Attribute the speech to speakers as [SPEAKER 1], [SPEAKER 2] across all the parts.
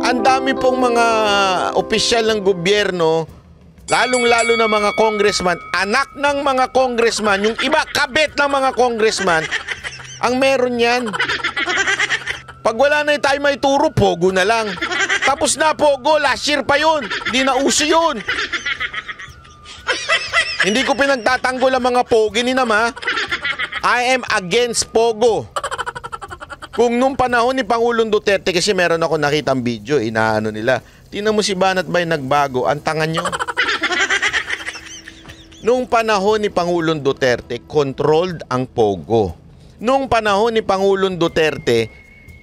[SPEAKER 1] ang dami pong mga opisyal ng gobyerno, lalong-lalo na mga congressman, anak ng mga congressman, yung iba kabit ng mga congressman, ang meron yan. Pag wala na tayo may turo, pogo na lang. Tapos na pogo, last year pa yun. Hindi na uso yun. Hindi ko pinagtatanggol ang mga pogi ni Nama. I am against pogo. Kung nung panahon ni Pangulong Duterte, kasi meron ako nakitang video, inaano nila, tingnan mo si Banat Bay nagbago, ang tanga nyo. Nung panahon ni Pangulong Duterte, controlled ang pogo. Nung panahon ni Pangulong Duterte,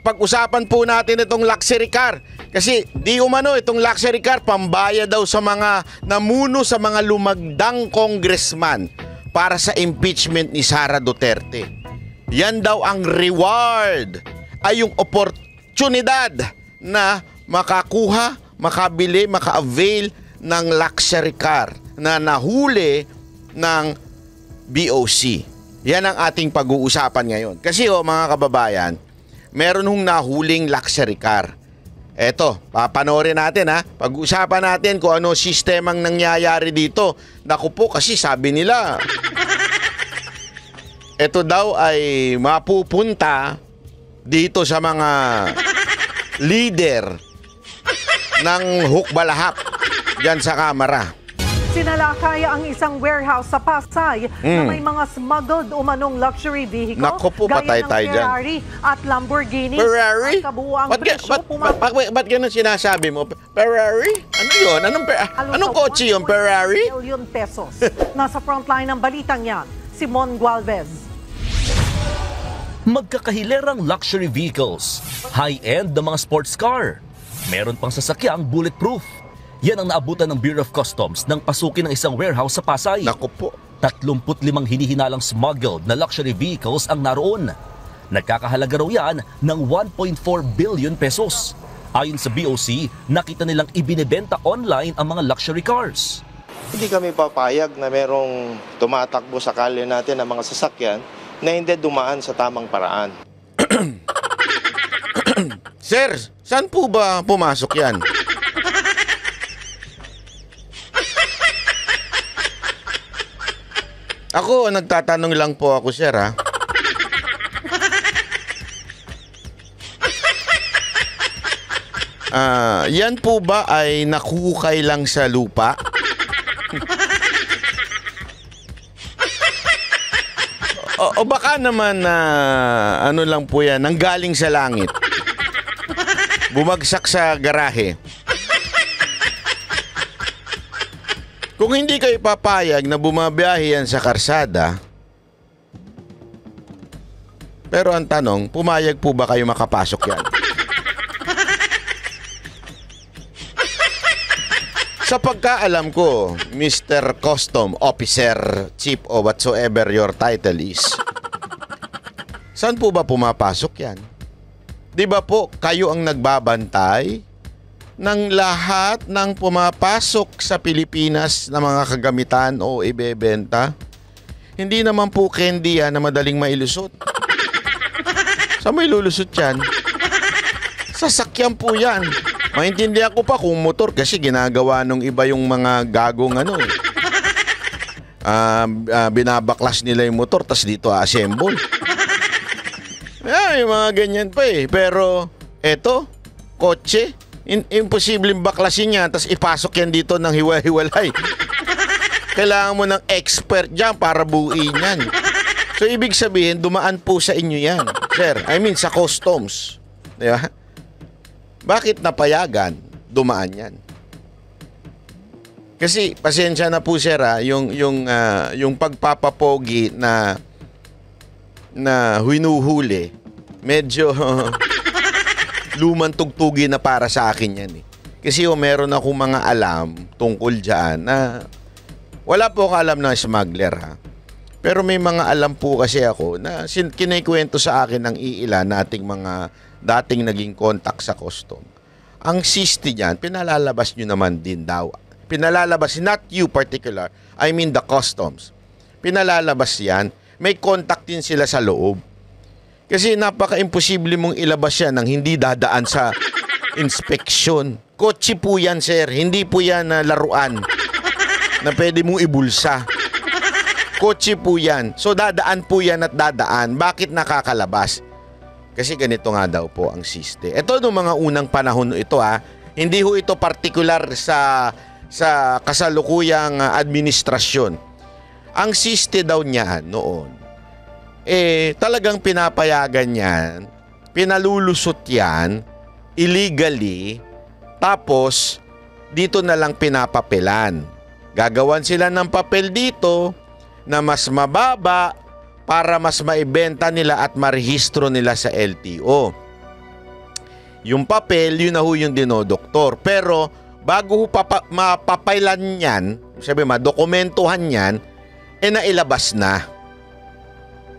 [SPEAKER 1] pag-usapan po natin itong luxury car. Kasi di umano itong luxury car, pambaya daw sa mga namuno sa mga lumagdang congressman para sa impeachment ni Sara Duterte. Yan daw ang reward, ay yung oportunidad na makakuha, makabili, maka-avail ng luxury car na nahuli ng BOC. Yan ang ating pag-uusapan ngayon. Kasi mga kababayan, meron hong nahuling luxury car. Eto, papanoorin natin ha. Pag-uusapan natin kung ano sistemang nangyayari dito. Naku po, kasi sabi nila, ito daw ay mapupunta dito sa mga leader ng hukbalahap dyan sa Kamara.
[SPEAKER 2] Sinalakay ang isang warehouse sa Pasay na may mga smuggled umanong luxury vehicle.
[SPEAKER 1] Naku po, patay tayo dyan.
[SPEAKER 2] Ferrari at Lamborghini.
[SPEAKER 1] Ferrari?
[SPEAKER 2] At kabuuang
[SPEAKER 1] ba't ganun sinasabi mo? Ferrari? Ano yun? Anong kotse yun? Ferrari?
[SPEAKER 2] Million pesos. Nasa frontline ng balitang yan, Simon Gualvez.
[SPEAKER 3] Magkakahilerang luxury vehicles, high-end na mga sports car. Meron pang sasakyang bulletproof. Yan ang naabutan ng Bureau of Customs nang pasukin ng isang warehouse sa Pasay.
[SPEAKER 1] Naku po.
[SPEAKER 3] 35 hinihinalang smuggled na luxury vehicles ang naroon. Nagkakahalaga raw yan ng 1.4 billion pesos. Ayon sa BOC, nakita nilang ibinebenta online ang mga luxury cars.
[SPEAKER 4] Hindi kami papayag na merong tumatakbo sa kalye natin ng mga sasakyan na hindi dumaan sa tamang paraan.
[SPEAKER 1] Sir, saan po ba pumasok yan? Ako, nagtatanong lang po ako, sir, ha? Yan po ba ay nakukay lang sa lupa? O baka naman na ano lang po yan, nanggaling sa langit. Bumagsak sa garahe. Kung hindi kayo papayag na bumabiyahe yan sa karsada, pero ang tanong, pumayag po ba kayo makapasok yan? Sa pagkaalam ko, Mr. Custom Officer, Chief o whatsoever your title is, saan po ba pumapasok yan? Di ba po kayo ang nagbabantay ng lahat ng pumapasok sa Pilipinas na mga kagamitan o ibebenta? Hindi naman po candy yan na madaling mailusot. Saan mo ilulusot yan? Sasakyan po yan. Maintindihan ko pa kung motor kasi ginagawa nung iba yung mga gagong ano eh. Binabaklas nila yung motor tas dito assemble. Yung mga ganyan pa eh. Pero eto, kotse, imposibleng baklasin yan tas ipasok yan dito ng hiwa-hiwalay. Kailangan mo ng expert dyan para buuin yan. So ibig sabihin, dumaan po sa inyo yan, sir. I mean sa customs. Diba? Bakit napayagan? Dumaan yan. Kasi pasensya na po sir yung pagpapapogi na hinuhuli, medyo lumantugtugi na para sa akin yan eh. Kasi meron akong mga alam tungkol dyan na wala po ako alam na smuggler ha. Pero may mga alam po kasi ako na kinikwento sa akin ng iilan nating mga dating naging contact sa custom. Ang sisti niyan, pinalalabas nyo naman din daw. Pinalalabas, not you particular, I mean the customs. Pinalalabas yan, may contact din sila sa loob. Kasi napaka-imposible mong ilabas yan nang hindi dadaan sa Inspeksyon. Kotse po yan, sir. Hindi po yan laruan na pwede mong ibulsa. Kotse po yan. So dadaan po yan at dadaan. Bakit nakakalabas? Kasi ganito nga daw po ang siste. Ito noong mga unang panahon ito hindi ho ito partikular sa kasalukuyang administrasyon. Ang siste daw niyan noon, talagang pinapayagan yan, pinalulusot yan, illegally, tapos dito na lang pinapapelan. Gagawan sila ng papel dito na mas mababa para mas maibenta nila at marehistro nila sa LTO. Yung papel, yun na ho yung dinodoktor. Pero bago ho mapapailan yan, sabi madokumentuhan yan, nailabas na.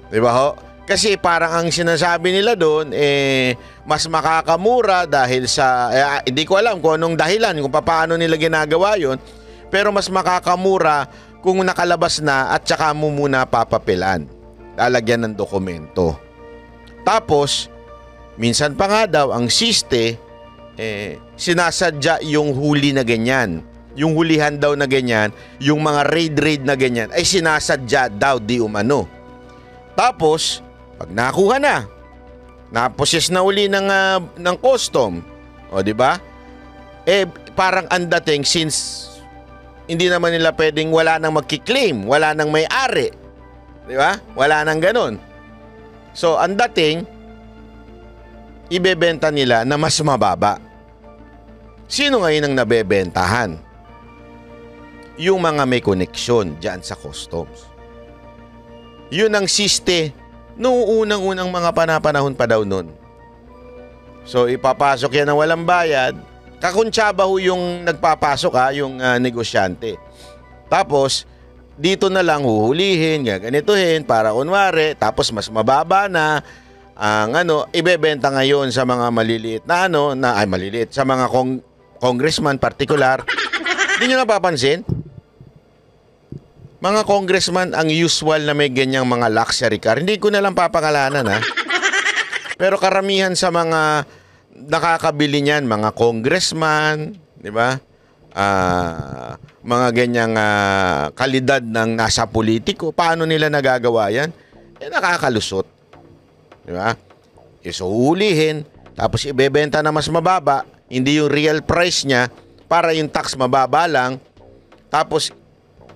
[SPEAKER 1] Diba ho? Kasi parang ang sinasabi nila doon, mas makakamura dahil sa, hindi ko alam kung anong dahilan, kung paano nila ginagawa yun, pero mas makakamura kung nakalabas na at saka mo muna papapilan. Lalagyan ng dokumento. Tapos, minsan pa nga daw, ang siste, sinasadya yung huli na ganyan. Yung hulihan daw na ganyan, yung mga raid na ganyan, ay sinasadya daw di umano. Tapos, pag nakuha na, naposes na uli ng custom, o di ba? Parang ang dating, since hindi naman nila pwedeng wala nang magki-claim, wala nang may-ari. Di ba? Wala nang ganun. So, ang dating, ibebenta nila na mas mababa. Sino ngayon ang nabebentahan? Yung mga may koneksyon dyan sa customs. Yun ang siste noong unang-unang mga panapanahon pa daw nun. So, ipapasok yan ng walang bayad. Kakuntsaba ho yung nagpapasok yung negosyante. Tapos, dito na lang huhulihin, gaganituhin para kunwari, tapos mas mababa na ang ibebenta ngayon sa mga maliliit na maliliit, sa mga congressman particular. Hindi nyo napapansin? Mga congressman ang usual na may ganyang mga luxury car. Hindi ko na lang papangalanan Pero karamihan sa mga nakakabili niyan, mga congressman, di ba? Mga ganyang kalidad ng nasa politiko, paano nila nagagawa yan? Nakakalusot. Di ba? So, hulihin, tapos ibebenta na mas mababa, hindi yung real price niya, para yung tax mababa lang, tapos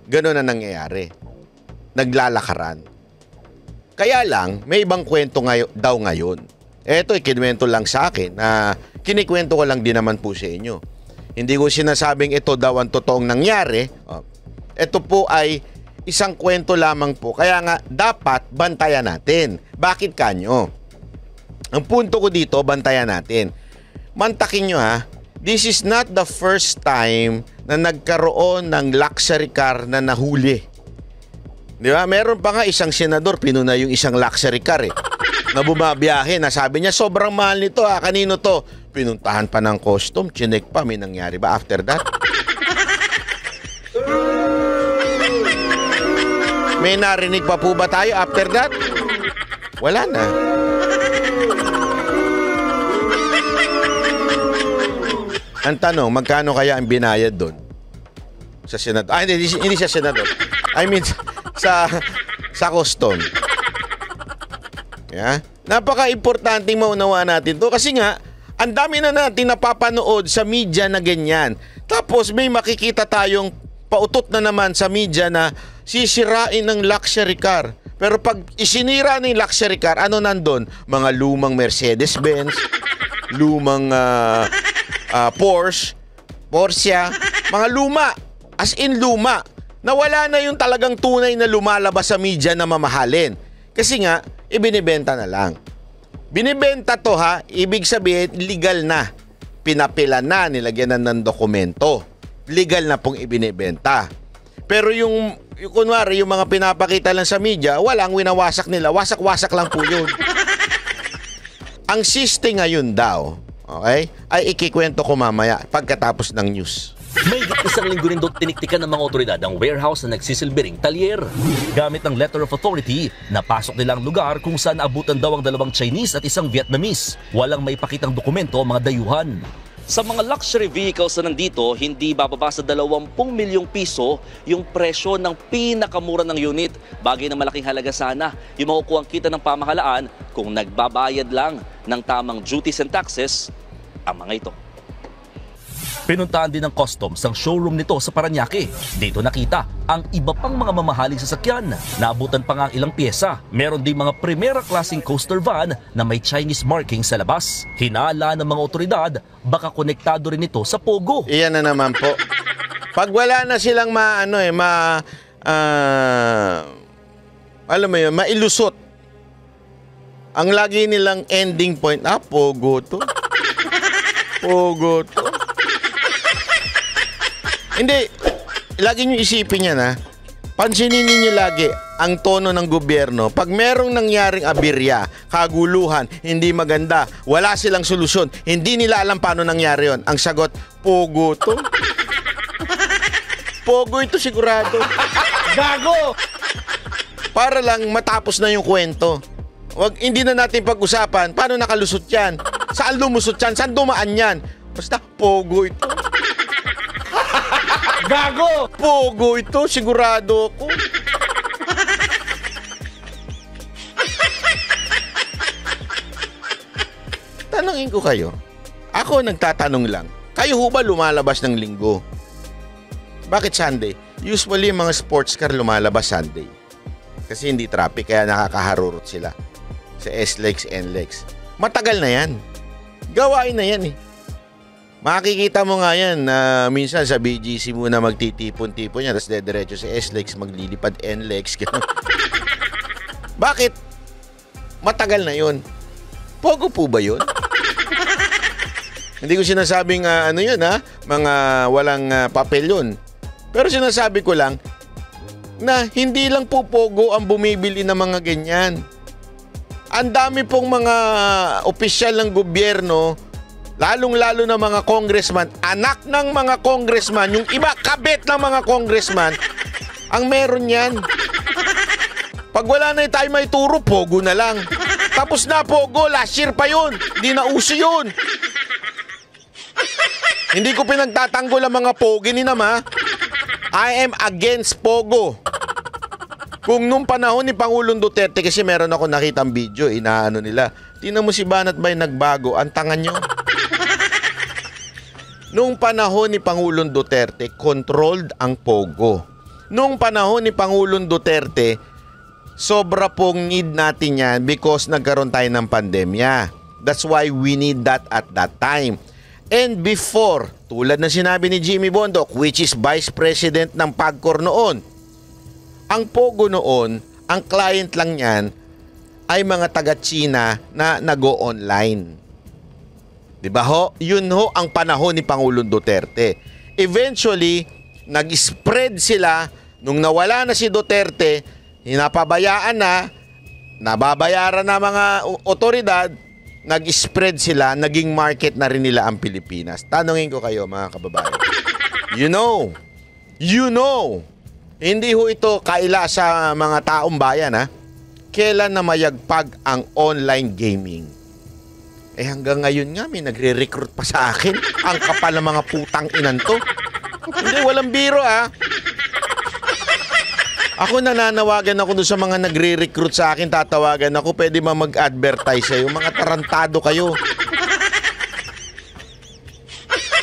[SPEAKER 1] gano'n na nangyayari. Naglalakaran. Kaya lang, may ibang kwento daw ngayon. Eto, ikinwento lang sa akin na kinikwento ko lang din naman po sa inyo. Hindi ko sinasabing ito daw ang totoong nangyari. Ito po ay isang kwento lamang po. Kaya nga, dapat bantayan natin. Bakit kanyo? Ang punto ko dito, bantayan natin. Mantakin nyo this is not the first time na nagkaroon ng luxury car na nahuli. Di ba? Meron pa nga isang senador, pinuna yung isang luxury car na bumabiyahe, na sabi niya, sobrang mahal nito kanino to? Pinuntahan pa ng custom, chinek pa, may nangyari ba after that? May narinig pa po ba tayo after that? Wala na. Ang tanong, magkano kaya ang binayad doon? Sa senador? Hindi sa senador. I mean, sa custom. Yeah? Napaka-importante maunawa natin to kasi nga, ang dami na natin napapanood sa media na ganyan. Tapos may makikita tayong pautot na naman sa media na sisirain ng luxury car. Pero pag isinira ng luxury car, ano nandun? Mga lumang Mercedes-Benz, lumang Porsche, mga luma. As in luma. Nawala na yung talagang tunay na lumalabas sa media na mamahalin. Kasi nga, ibinibenta na lang. Binibenta to ibig sabihin legal na. Pinapilan na, nilagyan na ng dokumento. Legal na pong ibinibenta. Pero yung kunwari, yung mga pinapakita lang sa media, walang winawasak nila. Wasak-wasak lang po yun. Ang siste ngayon daw, okay, ay ikikwento ko mamaya pagkatapos ng news.
[SPEAKER 3] May isang linggo rin doon tiniktikan ng mga otoridad ang warehouse na nagsisilbing talyer. Gamit ng letter of authority, napasok nila ang lugar kung saan abutan daw ang 2 Chinese at 1 Vietnamese. Walang may pakitang dokumento ang mga dayuhan. Sa mga luxury vehicles na nandito, hindi bababa sa 20 milyong piso yung presyo ng pinakamura ng unit. Bagay na malaking halaga sana yung makukuha kita ng pamahalaan kung nagbabayad lang ng tamang duties and taxes ang mga ito. Pinuntahan din ng customs ang showroom nito sa Parañaque. Dito nakita ang iba pang mga mamahaling sasakyan. Naabutan pa nga ang ilang pyesa. Meron din mga primera klaseng coaster van na may Chinese marking sa labas. Hinala ng mga otoridad, baka konektado rin ito sa Pogo.
[SPEAKER 1] Iyan na naman po. Pag wala na silang mailusot. Ang lagi nilang ending point, Pogo to. Pogo to. Hindi, lagi nyo isipin yan pansinin niyo lagi ang tono ng gobyerno. Pag merong nangyaring aberya, kaguluhan, hindi maganda, wala silang solusyon, hindi nila alam paano nangyari yon. Ang sagot, Pogo to. Pogo ito sigurado. Gago! Para lang matapos na yung kwento. Hindi na natin pag-usapan, paano nakalusot yan? Saan lumusot yan? Saan dumaan yan? Basta, Pogo ito. Gago! Pogo ito, sigurado ako. Tanungin ko kayo. Ako nagtatanong lang. Kayo ho ba lumalabas ng linggo? Bakit Sunday? Usually mga sports car lumalabas Sunday. Kasi hindi traffic kaya nakakaharurot sila. Sa S-Lex, N-Lex. Matagal na yan. Gawain na yan Makikita mo nga yan na minsan sa BGC muna magtitipon-tipon yan tapos dediretso sa S-Lex, maglilipad N-Lex. Bakit? Matagal na yun. Pogo po ba yun? Hindi ko sinasabing mga walang papel yun. Pero sinasabi ko lang na hindi lang po Pogo ang bumibili ng mga ganyan. Ang dami pong mga opisyal ng gobyerno, lalong-lalo na mga congressman, anak ng mga congressman, yung iba kabit ng mga congressman, ang meron yan. Pag wala na tayo may turo, Pogo na lang. Tapos na Pogo, last year pa yun. Hindi na uso yun. Hindi ko pinagtatanggol ang mga Pogi ni Nama. I am against Pogo. Kung nung panahon ni Pangulong Duterte, kasi meron ako nakitang video, inaano nila, tingnan mo si Banat Bay nagbago, ang tanga nyo. Nung panahon ni Pangulong Duterte, controlled ang Pogo. Nung panahon ni Pangulong Duterte, sobra pong need natin yan because nagkaroon tayo ng pandemya. That's why we need that at that time. And before, tulad ng sinabi ni Jimmy Bondoc, which is Vice President ng PAGCOR noon, ang Pogo noon, ang client lang yan ay mga taga-China na nag-o-online. Diba ho? Yun ho ang panahon ni Pangulong Duterte. Eventually, nag-spread sila. Nung nawala na si Duterte, hinapabayaan na, nababayaran na mga otoridad, nag-spread sila, naging market na rin nila ang Pilipinas. Tanungin ko kayo mga kababayan. You know, hindi ho ito kaila sa mga taong bayan Kailan na mayagpag ang online gaming? Hanggang ngayon nga may nagre-recruit pa sa akin. Ang kapal ng mga putang inan to. Hindi, walang biro Ako nananawagan ako doon sa mga nagre-recruit sa akin, tatawagan ako, pwede ba mag-advertise sa'yo? Mga tarantado kayo.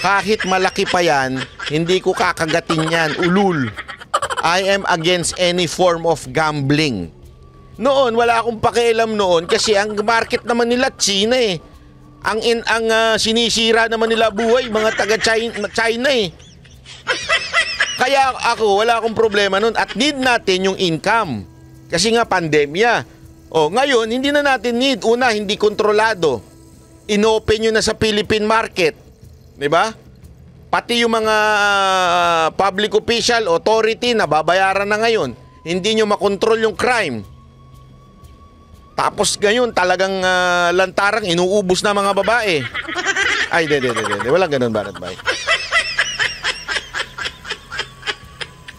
[SPEAKER 1] Kahit malaki pa yan, hindi ko kakagatin yan. Ulul. I am against any form of gambling. Noon, wala akong pakialam noon kasi ang market naman nila China Ang sinisira naman nila buhay, mga taga-China Kaya ako, wala akong problema nun at need natin yung income. Kasi nga pandemya. Ngayon, hindi na natin need. Una, hindi kontrolado. Inopen nyo na sa Philippine market. Diba? Pati yung mga public official, authority, nababayaran na ngayon. Hindi nyo makontrol yung crime. Tapos ngayon, talagang lantarang inuubos na mga babae. Ay, de. Walang ganun, Banat Bay.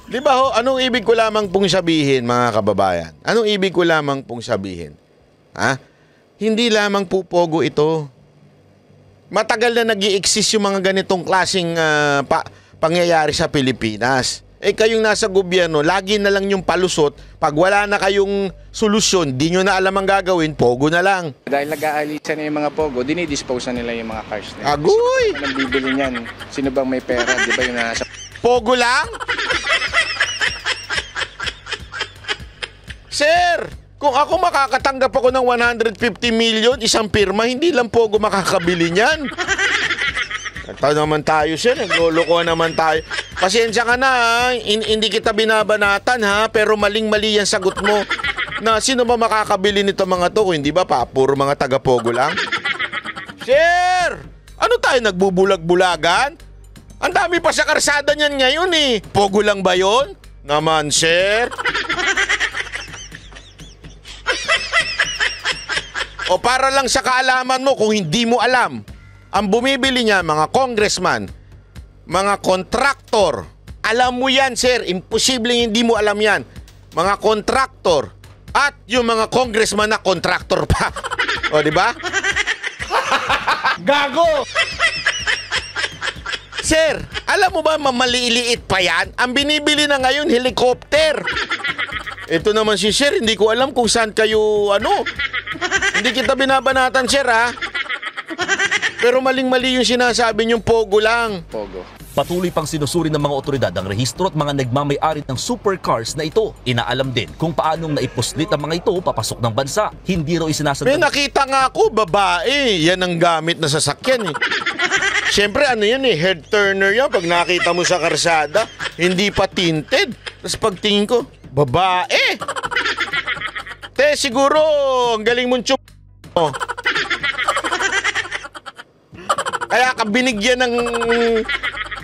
[SPEAKER 1] Di ba ho, anong ibig ko lamang pong sabihin, mga kababayan? Anong ibig ko lamang pong sabihin? Hindi lamang po Pogo ito. Matagal na nag-i-exist yung mga ganitong klaseng pangyayari sa Pilipinas. Kayong nasa gobyerno, lagi na lang yung palusot. Pag wala na kayong solusyon, di nyo na alam ang gagawin, pogo na lang.
[SPEAKER 5] Dahil nag-aalisan na yung mga pogo, dinidispose na nila yung mga cars nila.
[SPEAKER 1] Agoy!
[SPEAKER 5] Sino bang bibili niyan? Sino bang may pera? Di ba yung nasa...
[SPEAKER 1] Pogo lang? Sir, kung ako makakatanggap ako ng 150 million, isang pirma, hindi lang pogo makakabili niyan. Ito naman tayo, sir. Nagloloko naman tayo. Pasensya ka na, ha? Hindi kita binabanatan, ha? Pero maling-mali yan sagot mo. Na sino ba makakabili nito mga to? Hindi ba pa? Puro mga taga-pogo lang? Sir! Ano tayo, nagbubulag-bulagan? Ang dami pa sa karsada niyan ngayon, eh. Pogo lang ba yon? Naman, sir. O para lang sa kaalaman mo, kung hindi mo alam, ang bumibili niya, mga congressman, mga kontraktor. Alam mo yan, sir. Imposible hindi mo alam yan. Mga kontraktor. At yung mga congressman na kontraktor pa. O, di ba? Gago! Sir, alam mo ba maliliit pa yan? Ang binibili na ngayon, helicopter. Ito naman si sir, hindi ko alam kung saan kayo, Hindi kita binabanatan, sir, ha? Pero maling-mali yung sinasabi niyong pogo lang.
[SPEAKER 5] Pogo.
[SPEAKER 3] Patuloy pang sinusuri ng mga otoridad ang rehistro at mga nagmamay-ari ng supercars na ito. Inaalam din kung paanong naipuslit ang mga ito papasok ng bansa. Hindi raw
[SPEAKER 1] May
[SPEAKER 3] isinasadya.
[SPEAKER 1] nakita nga ako, babae. Yan ang gamit na sasakyan, eh. Siyempre, yan, head turner yan. Pag nakita mo sa karsada, hindi pa tinted. Tapos pagtingin ko, babae. Te, siguro, ang galing mong Kaya ka binigyan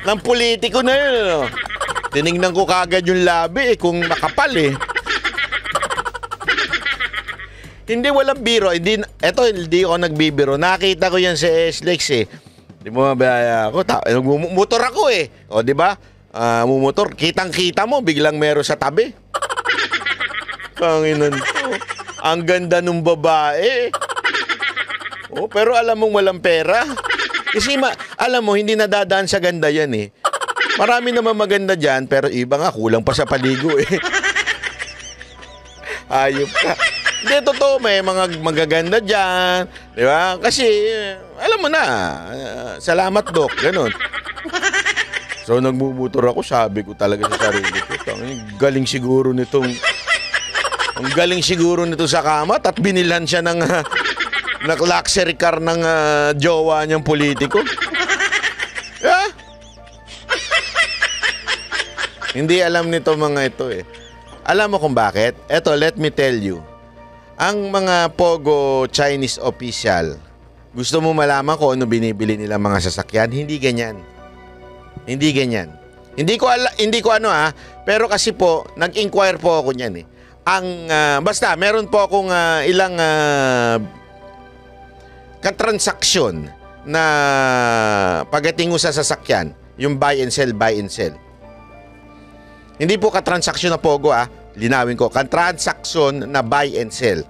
[SPEAKER 1] ng politiko na yun. Tinignan ko kagad yung labi, kung makapal, eh. Hindi, walang biro. Hindi ako nagbibiro. Nakita ko yan sa SLEX, eh. Di mo mabaya ako. Motor ako, eh. O, di ba? Mumotor. Kitang-kita mo, biglang meron sa tabi. Panginan ko. Ang ganda nung babae. Oh, pero alam mong walang pera. Kasi alam mo, hindi nadadaan sa ganda yan, eh. Marami naman maganda dyan, pero iba nga, kulang pa sa paligo, eh. Ayop ka. Hindi, totoo, may mga magaganda dyan. Di ba? Kasi, alam mo na, salamat, Doc. Ganon. So, nagmumotor ako, sabi ko talaga sa sarili ko, ang galing siguro nito sa kamat at binilhan siya ng luxury car ng jowa niyang politiko. Yeah? Hindi alam nito mga ito, eh. Alam mo kung bakit? Eto, let me tell you. Ang mga Pogo Chinese official, gusto mo malaman kung ano binibili nila mga sasakyan? Hindi ganyan. Hindi ganyan. Hindi ko pero kasi po, nag-inquire po ako niyan, eh. Basta, meron po akong ilang katransaksyon na pagdating sa sasakyan, yung buy and sell. Hindi po katransaksyon na Pogo, linawin ko, katransaksyon na buy and sell.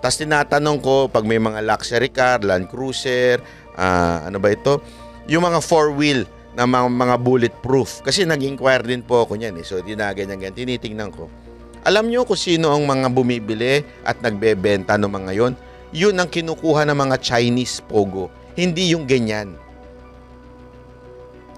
[SPEAKER 1] Tapos tinatanong ko, pag may mga luxury car, Land Cruiser, ano ba ito? Yung mga four-wheel na mga bulletproof. Kasi nag-inquire din po ako niyan, eh. So, ganyan, tinitingnan ko. Alam nyo kung sino ang mga bumibili at nagbebenta ng mga yon? Yun ang kinukuha ng mga Chinese Pogo. Hindi yung ganyan.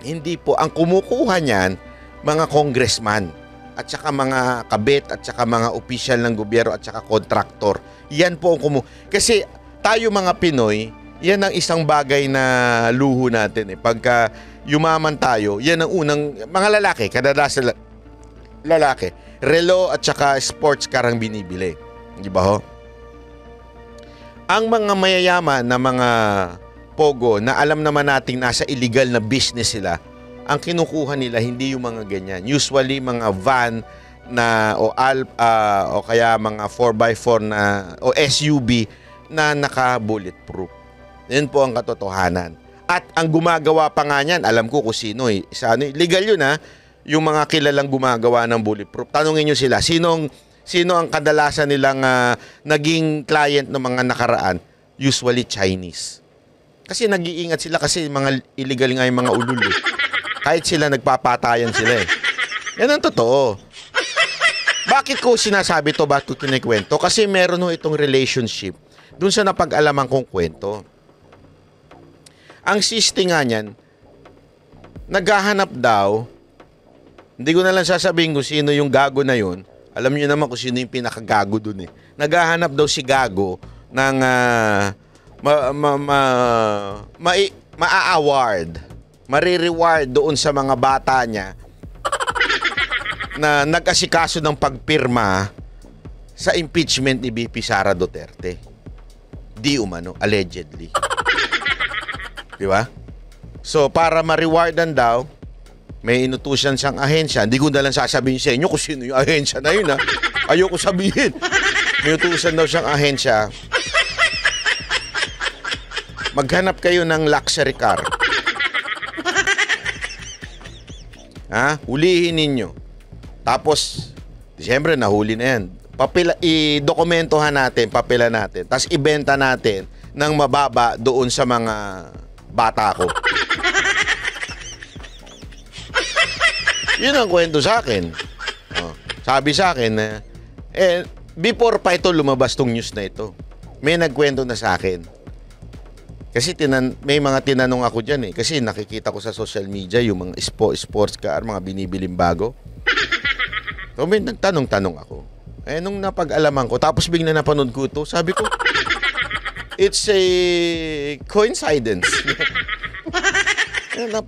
[SPEAKER 1] Hindi po. Ang kumukuha niyan, mga congressman at saka mga kabit at saka mga opisyal ng gobyerno at saka kontraktor. Yan po ang Kasi tayo mga Pinoy, yan ang isang bagay na luho natin, eh. Pagka yumaman tayo, yan ang unang, mga lalaki, kadalasan lalaki, relo at saka sports car ang binibili. Di ba ho? Ang mga mayayaman na mga Pogo na alam naman nating nasa illegal na business sila, ang kinukuha nila hindi yung mga ganyan. Usually mga van na o kaya mga 4x4 na o SUV na naka-bulletproof. Yan po ang katotohanan. At ang gumagawa pa nga niyan, alam ko kung sino, eh. Legal yun, ha? Yung mga kilalang gumagawa ng bulletproof. Tanungin nyo sila, sino ang kadalasan nilang naging client ng mga nakaraan? Usually Chinese. Kasi nag-iingat sila kasi mga illegal nga yung mga ulul. Eh. Kahit sila nagpapatayan sila eh. Yan ang totoo. Bakit ko sinasabi to? Bakit ko kinikwento? Kasi meron ho itong relationship dun sa napag-alaman kong kwento. Ang sisti nga niyan, naghahanap daw, hindi ko na lang sasabihin kung sino yung gago na yun. Alam niyo naman kung sino yung pinakagago dun eh. Naghahanap daw si gago ng ma-award, marireward doon sa mga bata niya na nag-asikaso ng pagpirma sa impeachment ni VP Sara Duterte. Di umano, allegedly. Di ba? So, para ma-rewardan daw, may inutusan siyang ahensya. Hindi ko na lang sasabihin sa inyo kung sino yung ahensya na yun, ha? Ayoko sabihin. May inutusan daw siyang ahensya. Maghanap kayo ng luxury car. Ha? Hulihin ninyo. Tapos, siyempre, nahuli na yan. I-dokumentohan natin, papila natin. Tapos, ibenta natin ng mababa doon sa mga bata ko. Yun ang kwento sa akin. Oh, sabi sa akin na, before pa ito lumabas tong news na ito, may nagkwento na sa akin. Kasi may mga tinanong ako dyan eh. Kasi nakikita ko sa social media yung mga sports car, mga binibiling bago. So may nagtanong-tanong ako. Nung napag-alaman ko, tapos bigla napanood ko ito, sabi ko, it's a coincidence.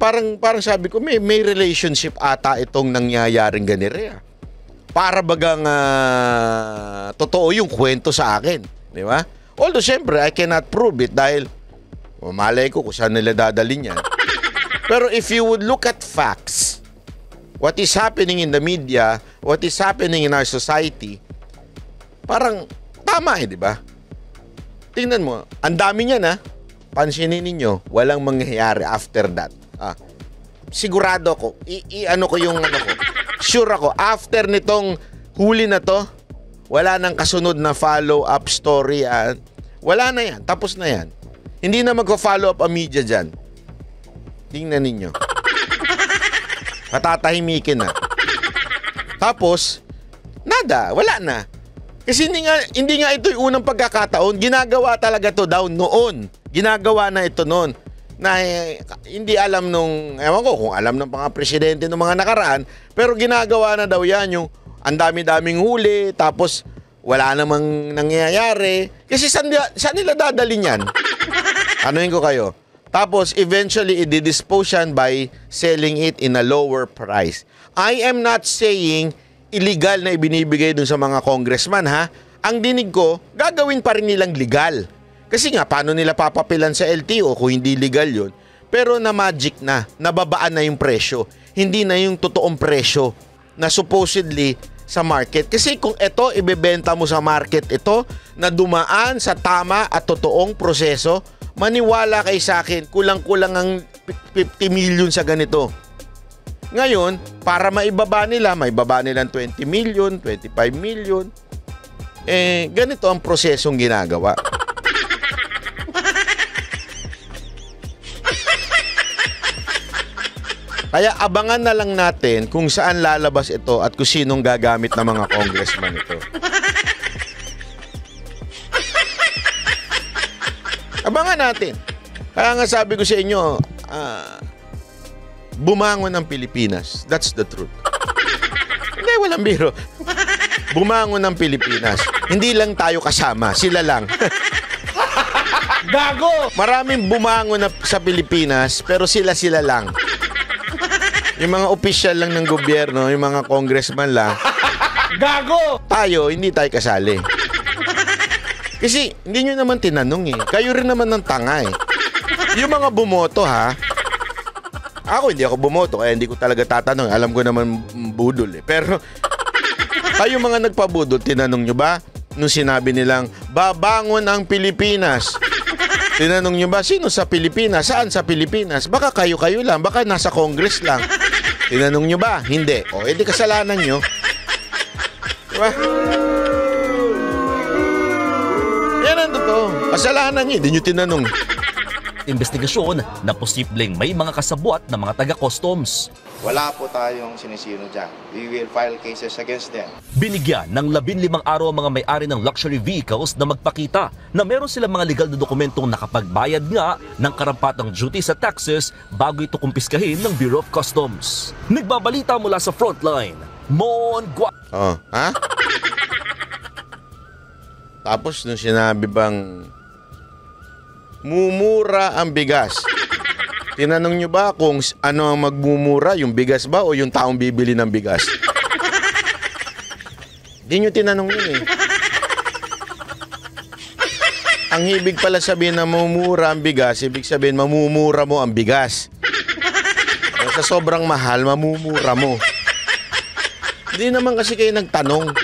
[SPEAKER 1] parang sabi ko, may relationship ata itong nangyayaring ganire. Para bagang totoo yung kwento sa akin. Di ba? Although, syempre, I cannot prove it dahil malay ko kung saan nila dadalhin yan. Pero if you would look at facts, what is happening in the media, what is happening in our society, parang tama di ba? Tingnan mo, ang dami niyan pansinin ninyo, walang mangyayari after that. Sigurado ko, ano ko yung ano ko. Sure ako, after nitong huli na to, wala nang kasunod na follow-up story. Wala na yan, tapos na yan. Hindi na mag-follow up ang media dyan. Tingnan ninyo. Patatahimikin na. Tapos, nada, wala na. Kasi hindi nga ito yung unang pagkakataon. Ginagawa talaga to daw noon. Ginagawa na ito noon. Na hindi alam ewan ko kung alam ng mga presidente ng mga nakaraan, pero ginagawa na daw yan yung ang dami-daming huli, tapos wala namang nangyayari. Kasi saan nila dadalhin yan? Anuhin ko kayo. Tapos, eventually, i-dispose yan by selling it in a lower price. I am not saying illegal na ibinibigay dun sa mga congressman, ha? Ang dinig ko, gagawin pa rin nilang legal. Kasi nga, paano nila papapilan sa LTO kung hindi legal yun? Pero na-magic na, nababaan na yung presyo. Hindi na yung totoong presyo na supposedly sa market. Kasi kung ito, ibebenta mo sa market ito, na dumaan sa tama at totoong proseso, maniwala kay sa akin, kulang-kulang ang 50 million sa ganito. Ngayon, para maibaba nila 20 million, 25 million. Ganito ang prosesong ginagawa. Kaya abangan na lang natin kung saan lalabas ito at kung sinong gagamit ng mga congressman ito. Abangan natin. Kaya nga sabi ko sa inyo, bumangon ang Pilipinas. That's the truth. Hindi, walang biro. Bumangon ang Pilipinas. Hindi lang tayo kasama, sila lang. Gago! Maraming bumangon sa Pilipinas, pero sila lang. Yung mga opisyal lang ng gobyerno, yung mga congressman lang. Gago! Tayo, hindi tayo kasali. Kasi hindi nyo naman tinanong eh. Kayo rin naman ng tanga eh. Yung mga bumoto ha. Ako hindi ako bumoto kaya hindi ko talaga tatanong. Alam ko naman budol eh. Pero kayo mga nagpabudol, tinanong nyo ba? Nung sinabi nilang babangon ang Pilipinas. Tinanong nyo ba sino sa Pilipinas? Saan sa Pilipinas? Baka kayo lang. Baka nasa Congress lang. Tinanong nyo ba? Hindi. O edi kasalanan nyo. Diba? Yan ang totoo. Kasalanan niyo, hindi nyo tinanong.
[SPEAKER 3] investigasyon na posibleng may mga kasabwat na mga taga-customs.
[SPEAKER 4] Wala po tayong sinisino dyan. We will file cases against them.
[SPEAKER 3] Binigyan ng 15 araw ang mga may-ari ng luxury vehicles na magpakita na meron silang mga legal na dokumentong nakapagbayad nga ng karampatang duty sa taxes bago ito kumpiskahin ng Bureau of Customs. Nagbabalita mula sa Frontline, Mon Gua.
[SPEAKER 1] Oh, ha? Tapos nung sinabi bang mumura ang bigas, tinanong nyo ba kung ano ang magmumura, yung bigas ba o yung taong bibili ng bigas? Di nyo tinanong yun eh. Ang ibig pala sabihin na mumura ang bigas, ibig sabihin mamumura mo ang bigas. Sa sobrang mahal, mamumura mo. Hindi naman kasi kayo nagtanong.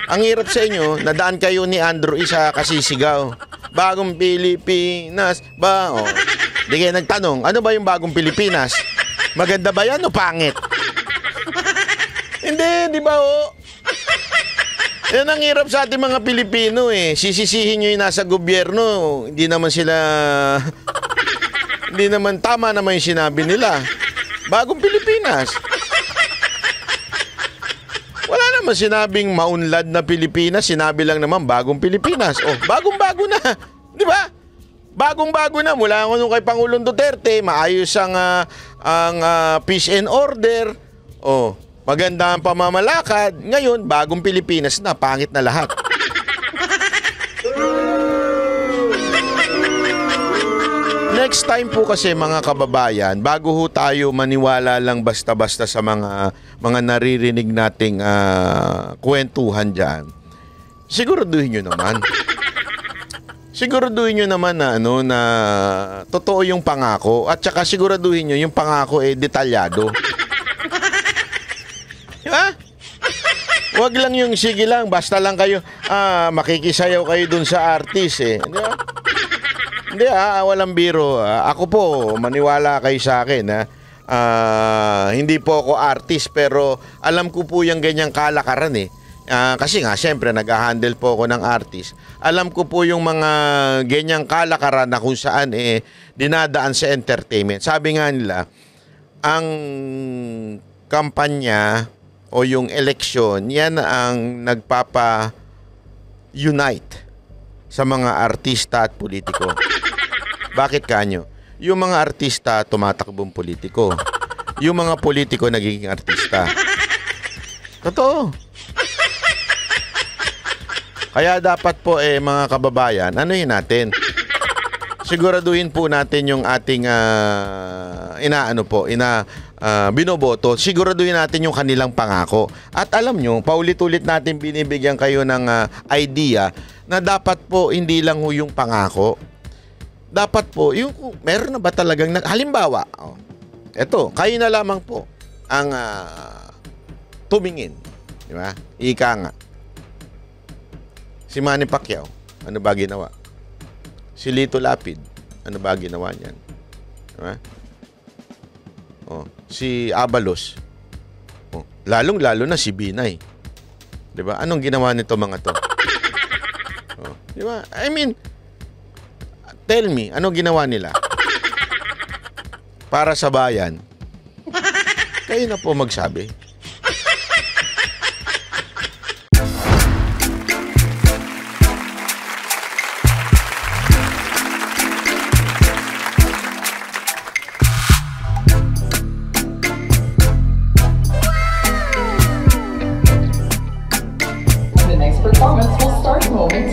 [SPEAKER 1] Ang hirap sa inyo, nadaan kayo ni Andrew sa kasisigaw. Bagong Pilipinas ba? O, di kayo nagtanong, ano ba yung bagong Pilipinas? Maganda ba yan o pangit? Hindi, di ba o? Yan ang hirap sa ating mga Pilipino eh. Sisisihin nyo yung nasa gobyerno. Hindi naman sila... Hindi naman tama naman yung sinabi nila. Bagong Pilipinas. Wala naman sinabing maunlad na Pilipinas, sinabi lang naman bagong Pilipinas. Oh, bagong-bago na. 'Di ba? Bagong-bago na mula nung kay Pangulong Duterte, maayos ang peace and order. Oh, maganda ang pamamalakad. Ngayon, bagong Pilipinas na, pangit na lahat. Next time po kasi mga kababayan, bago ho tayo maniwala lang basta-basta sa mga naririnig nating kwentuhan dyan, siguraduhin nyo naman. Siguraduhin nyo naman na, na totoo yung pangako at saka siguraduhin nyo yung pangako detalyado. Ha? Huwag lang yung sige lang, basta lang kayo, makikisayaw kayo dun sa artist eh. Di ba? Hindi walang biro. Ako po, maniwala kayo sa akin. Hindi po ako artist pero alam ko po yung ganyang kalakaran eh. Kasi nga, syempre, nag-handle po ako ng artist. Alam ko po yung mga ganyang kalakaran na kung saan dinadaan sa entertainment. Sabi nga nila, ang kampanya o yung eleksyon, yan ang nagpapa-unite sa mga artista at politiko. Bakit kanyo? Yung mga artista tumatakbong politiko. Yung mga politiko nagiging artista. Totoo. Kaya dapat po mga kababayan, anuhin natin. Siguraduhin po natin yung ating binoboto. Siguraduhin natin yung kanilang pangako. At alam nyo, paulit-ulit natin binibigyan kayo ng idea na dapat po hindi lang yung pangako. Dapat po, yung meron na ba talagang halimbawa, eto, kayo na lamang po ang tumingin. Di ba? Ika nga. Si Manny Pacquiao, ano ba ginawa? Si Lito Lapid, ano ba ginawa niyan? Di ba? Si Abalos. Lalong-lalo na si Binay. Di ba? Anong ginawa nito mga to? Di ba? I mean, tell me, ano ginawa nila? Para sa bayan. Kayo na po magsabi.
[SPEAKER 6] The next performance will start momentarily.